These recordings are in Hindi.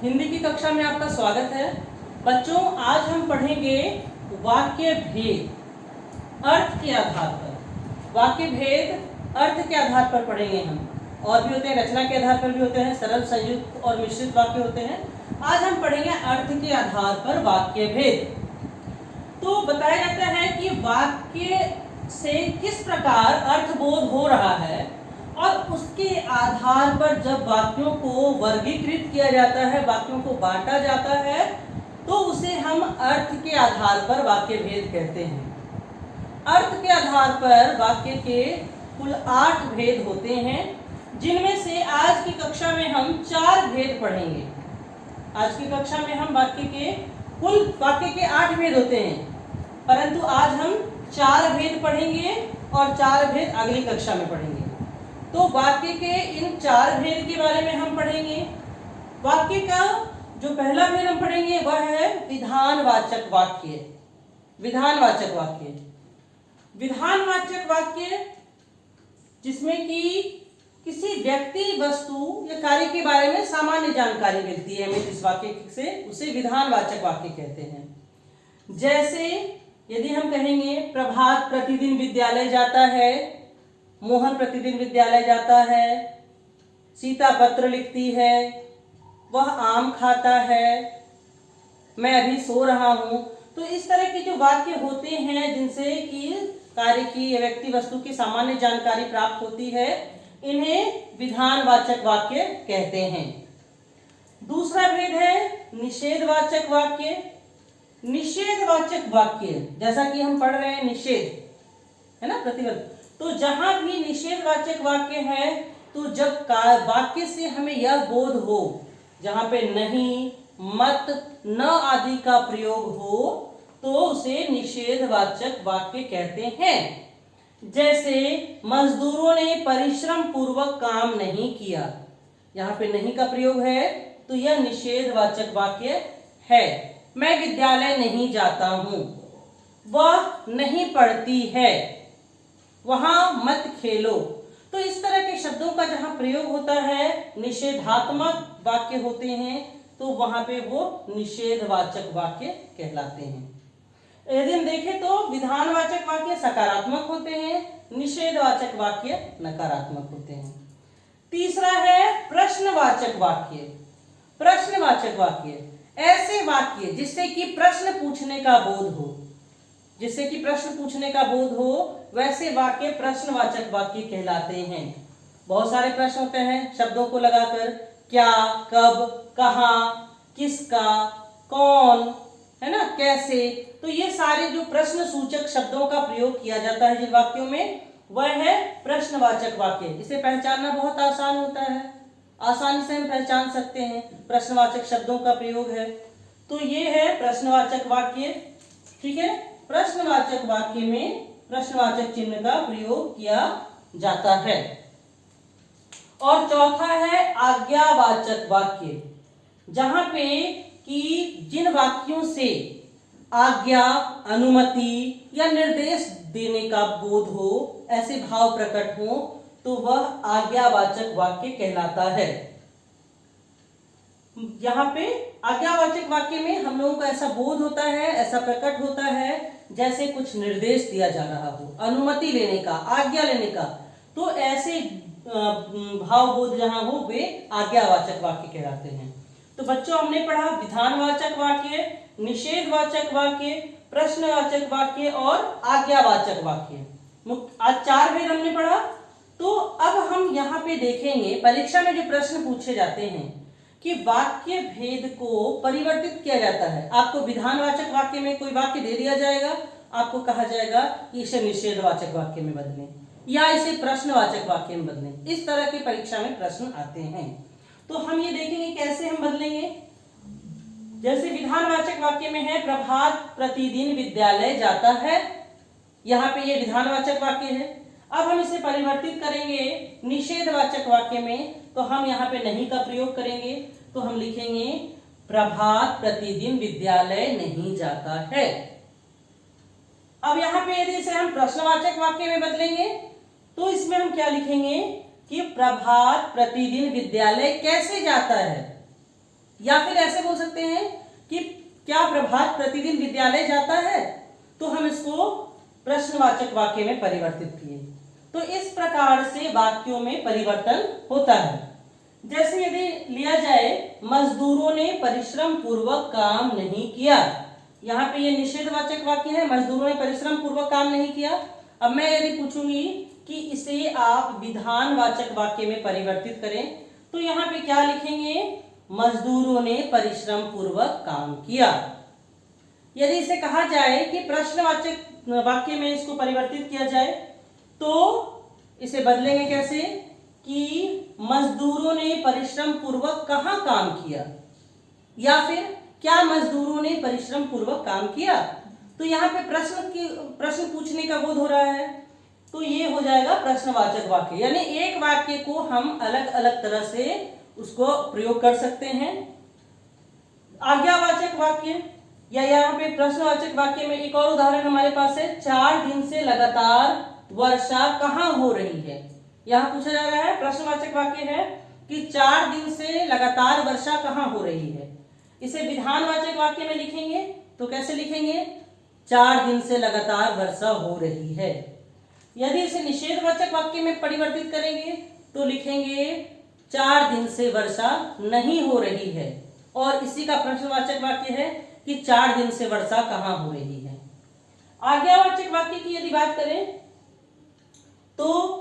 हिंदी की कक्षा में आपका स्वागत है। बच्चों, आज हम पढ़ेंगे वाक्य भेद अर्थ के आधार पर। वाक्य भेद अर्थ के आधार पर पढ़ेंगे हम। और भी होते हैं, रचना के आधार पर भी होते हैं, सरल, संयुक्त और मिश्रित वाक्य होते हैं। आज हम पढ़ेंगे अर्थ के आधार पर वाक्य भेद। तो बताया जाता है कि वाक्य से किस प्रकार अर्थबोध हो रहा है और उसके आधार पर जब वाक्यों को वर्गीकृत किया जाता है, वाक्यों को बांटा जाता है, तो उसे हम अर्थ के आधार पर वाक्य भेद कहते हैं। अर्थ के आधार पर वाक्य के कुल 8 भेद होते हैं, जिनमें से आज की कक्षा में हम 4 भेद पढ़ेंगे। आज की कक्षा में हम वाक्य के 8 भेद होते हैं, परंतु आज हम 4 भेद पढ़ेंगे और 4 भेद अगली कक्षा में पढ़ेंगे। तो वाक्य के इन 4 भेद के बारे में हम पढ़ेंगे। वाक्य का जो पहला भेद हम पढ़ेंगे वह है विधानवाचक वाक्य। विधानवाचक वाक्य, विधानवाचक वाक्य जिसमें कि किसी व्यक्ति, वस्तु या कार्य के बारे में सामान्य जानकारी मिलती है हमें इस वाक्य से, उसे विधानवाचक वाक्य कहते हैं। जैसे यदि हम कहेंगे प्रभात प्रतिदिन विद्यालय जाता है, मोहन प्रतिदिन विद्यालय जाता है, सीता पत्र लिखती है, वह आम खाता है, मैं अभी सो रहा हूं। तो इस तरह के जो वाक्य होते हैं जिनसे कि कार्य की या व्यक्ति वस्तु की सामान्य जानकारी प्राप्त होती है, इन्हें विधानवाचक वाक्य कहते हैं। दूसरा भेद है निषेधवाचक वाक्य। निषेधवाचक वाक्य, जैसा कि हम पढ़ रहे हैं निषेध है ना, प्रतिबंध। तो जहां भी निषेधवाचक वाक्य है, तो जब वाक्य से हमें यह बोध हो, जहां पे नहीं, मत, न आदि का प्रयोग हो, तो उसे निषेधवाचक वाक्य कहते हैं। जैसे मजदूरों ने परिश्रम पूर्वक काम नहीं किया, यहाँ पे नहीं का प्रयोग है, तो यह निषेधवाचक वाक्य है। मैं विद्यालय नहीं जाता हूं, वह नहीं पढ़ती है, वहां मत खेलो। तो इस तरह के शब्दों का जहां प्रयोग होता है, निषेधात्मक वाक्य होते हैं, तो वहां पे वो निषेधवाचक वाक्य कहलाते हैं। यदि हम देखें तो विधानवाचक वाक्य सकारात्मक होते हैं, निषेधवाचक वाक्य नकारात्मक होते हैं। तीसरा है प्रश्नवाचक वाक्य। प्रश्नवाचक वाक्य ऐसे वाक्य जिससे कि प्रश्न पूछने का बोध हो, जिससे कि प्रश्न पूछने का बोध हो, वैसे वाक्य प्रश्नवाचक वाक्य कहलाते हैं। बहुत सारे प्रश्न होते हैं शब्दों को लगाकर, क्या, कब, कहाँ, किसका, कौन, है ना, कैसे। तो ये सारे जो प्रश्न सूचक शब्दों का प्रयोग किया जाता है जिन वाक्यों में, वह है प्रश्नवाचक वाक्य। इसे पहचानना बहुत आसान होता है, आसानी से हम पहचान सकते हैं, प्रश्नवाचक शब्दों का प्रयोग है। तो ये है प्रश्नवाचक वाक्य। ठीक है, प्रश्नवाचक वाक्य में प्रश्नवाचक चिन्ह का प्रयोग किया जाता है। और चौथा है आज्ञावाचक वाक्य, जहां पे कि जिन वाक्यों से आज्ञा, अनुमति या निर्देश देने का बोध हो, ऐसे भाव प्रकट हो, तो वह आज्ञावाचक वाक्य कहलाता है। यहाँ पे आज्ञावाचक वाक्य में हम लोगों को ऐसा बोध होता है, ऐसा प्रकट होता है जैसे कुछ निर्देश दिया जा रहा हो, अनुमति लेने का, आज्ञा लेने का। तो ऐसे भाव बोध जहां हो, वे आज्ञावाचक वाक्य कहलाते हैं। तो बच्चों, हमने पढ़ा विधानवाचक वाक्य, निषेधवाचक वाक्य, प्रश्नवाचक वाक्य और आज्ञावाचक वाक्य। आज 4 भेद हमने पढ़ा। तो अब हम यहाँ पे देखेंगे, परीक्षा में जो प्रश्न पूछे जाते हैं कि वाक्य भेद को परिवर्तित किया जाता है। आपको विधानवाचक वाक्य में कोई वाक्य दे दिया जाएगा, आपको कहा जाएगा कि इसे निषेधवाचक वाक्य में बदलें या इसे प्रश्नवाचक वाक्य में बदलें। इस तरह की परीक्षा में प्रश्न आते हैं। तो हम ये देखेंगे कैसे हम बदलेंगे। जैसे विधानवाचक वाक्य में है प्रभात प्रतिदिन विद्यालय जाता है, यहाँ पे ये विधानवाचक वाक्य है। अब हम इसे परिवर्तित करेंगे निषेधवाचक वाक्य में, तो हम यहाँ पे नहीं का प्रयोग करेंगे। तो हम लिखेंगे प्रभात प्रतिदिन विद्यालय नहीं जाता है। अब यहाँ पे यदि इसे हम प्रश्नवाचक वाक्य में बदलेंगे, तो इसमें हम क्या लिखेंगे कि प्रभात प्रतिदिन विद्यालय कैसे जाता है। या फिर ऐसे बोल सकते हैं कि क्या प्रभात प्रतिदिन विद्यालय जाता है, तो हम इसको प्रश्नवाचक वाक्य में परिवर्तित किए। तो इस प्रकार से वाक्यों में परिवर्तन होता है। जैसे यदि लिया जाए मजदूरों ने परिश्रम पूर्वक काम नहीं किया, यहाँ पे ये निषेधवाचक वाक्य है, मजदूरों ने परिश्रम पूर्वक काम नहीं किया। अब मैं यदि पूछूंगी कि इसे आप विधानवाचक वाक्य में परिवर्तित करें, तो यहाँ पे क्या लिखेंगे, मजदूरों ने परिश्रम पूर्वक काम किया। यदि इसे कहा जाए कि प्रश्नवाचक वाक्य में इसको परिवर्तित किया जाए, तो इसे बदलेंगे कैसे कि मजदूरों ने परिश्रम पूर्वक कहां काम किया, या फिर क्या मजदूरों ने परिश्रम पूर्वक काम किया। तो यहाँ पे प्रश्न पूछने का बोध हो रहा है, तो ये हो जाएगा प्रश्नवाचक वाक्य। यानी एक वाक्य को हम अलग अलग तरह से उसको प्रयोग कर सकते हैं। आज्ञावाचक वाक्य या यहाँ पे प्रश्नवाचक वाक्य में एक और उदाहरण हमारे पास है, 4 दिन से लगातार वर्षा कहाँ हो रही है। यहाँ पूछा जा रहा है, प्रश्नवाचक वाक्य है कि 4 दिन से लगातार वर्षा कहाँ हो रही है। इसे विधानवाचक वाक्य में लिखेंगे तो कैसे लिखेंगे, 4 दिन से लगातार वर्षा हो रही है। यदि इसे निषेधवाचक वाक्य में परिवर्तित करेंगे तो लिखेंगे 4 दिन से वर्षा नहीं हो रही है, और इसी का प्रश्नवाचक वाक्य है कि 4 दिन से वर्षा कहां हो रही है। आज्ञावाचक वाक्य की यदि बात करें तो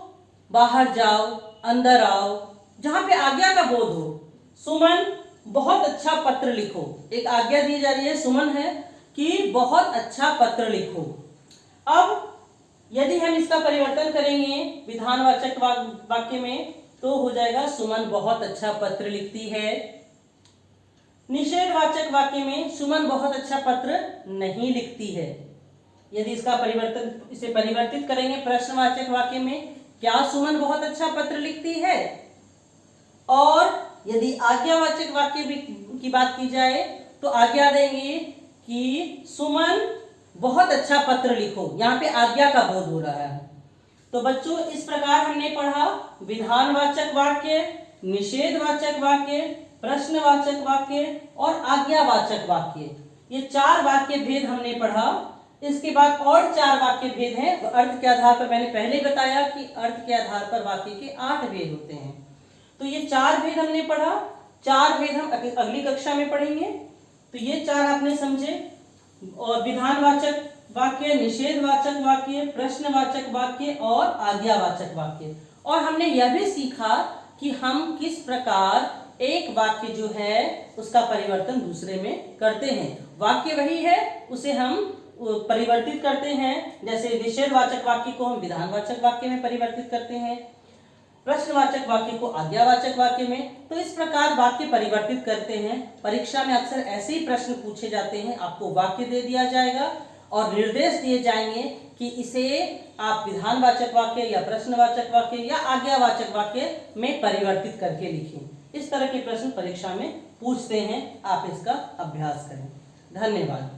बाहर जाओ, अंदर आओ, जहां पे आज्ञा का बोध हो। सुमन बहुत अच्छा पत्र लिखो, एक आज्ञा दी जा रही है, सुमन है कि बहुत अच्छा पत्र लिखो। अब यदि हम इसका परिवर्तन करेंगे विधानवाचक वाक्य में, तो हो जाएगा सुमन बहुत अच्छा पत्र लिखती है। निषेधवाचक वाक्य में सुमन बहुत अच्छा पत्र नहीं लिखती है। यदि इसे परिवर्तित करेंगे प्रश्नवाचक वाक्य में, क्या सुमन बहुत अच्छा पत्र लिखती है। और यदि आज्ञावाचक वाक्य की बात की जाए तो आज्ञा देंगे कि सुमन बहुत अच्छा पत्र लिखो, यहाँ पे आज्ञा का बोध हो रहा है। तो बच्चों इस प्रकार हमने पढ़ा विधानवाचक वाक्य, निषेधवाचक वाक्य, प्रश्नवाचक वाक्य और आज्ञावाचक वाक्य। ये 4 वाक्य भेद हमने पढ़ा। इसके बाद और 4 वाक्य भेद हैं। तो अर्थ के आधार पर मैंने पहले बताया कि अर्थ के आधार पर वाक्य के 8 भेद होते हैं। तो ये 4 भेद हमने पढ़ा, 4 भेद हम अगली कक्षा में पढ़ेंगे। तो ये 4 आपने समझे, और विधानवाचक वाक्य, निषेधवाचक वाक्य, प्रश्नवाचक वाक्य और आज्ञावाचक वाक्य। और हमने यह भी सीखा कि हम किस प्रकार एक वाक्य जो है उसका परिवर्तन दूसरे में करते हैं। वाक्य वही है, उसे हम परिवर्तित करते हैं। जैसे निषेधवाचक वाक्य को हम विधानवाचक वाक्य में परिवर्तित करते हैं, प्रश्नवाचक वाक्य को आज्ञावाचक वाक्य में। तो इस प्रकार वाक्य परिवर्तित करते हैं। परीक्षा में अक्सर ऐसे ही प्रश्न पूछे जाते हैं। आपको वाक्य दे दिया जाएगा और निर्देश दिए जाएंगे कि इसे आप विधानवाचक वाक्य या प्रश्नवाचक वाक्य या आज्ञावाचक वाक्य में परिवर्तित करके लिखें। इस तरह के प्रश्न परीक्षा में पूछते हैं, आप इसका अभ्यास करें। धन्यवाद।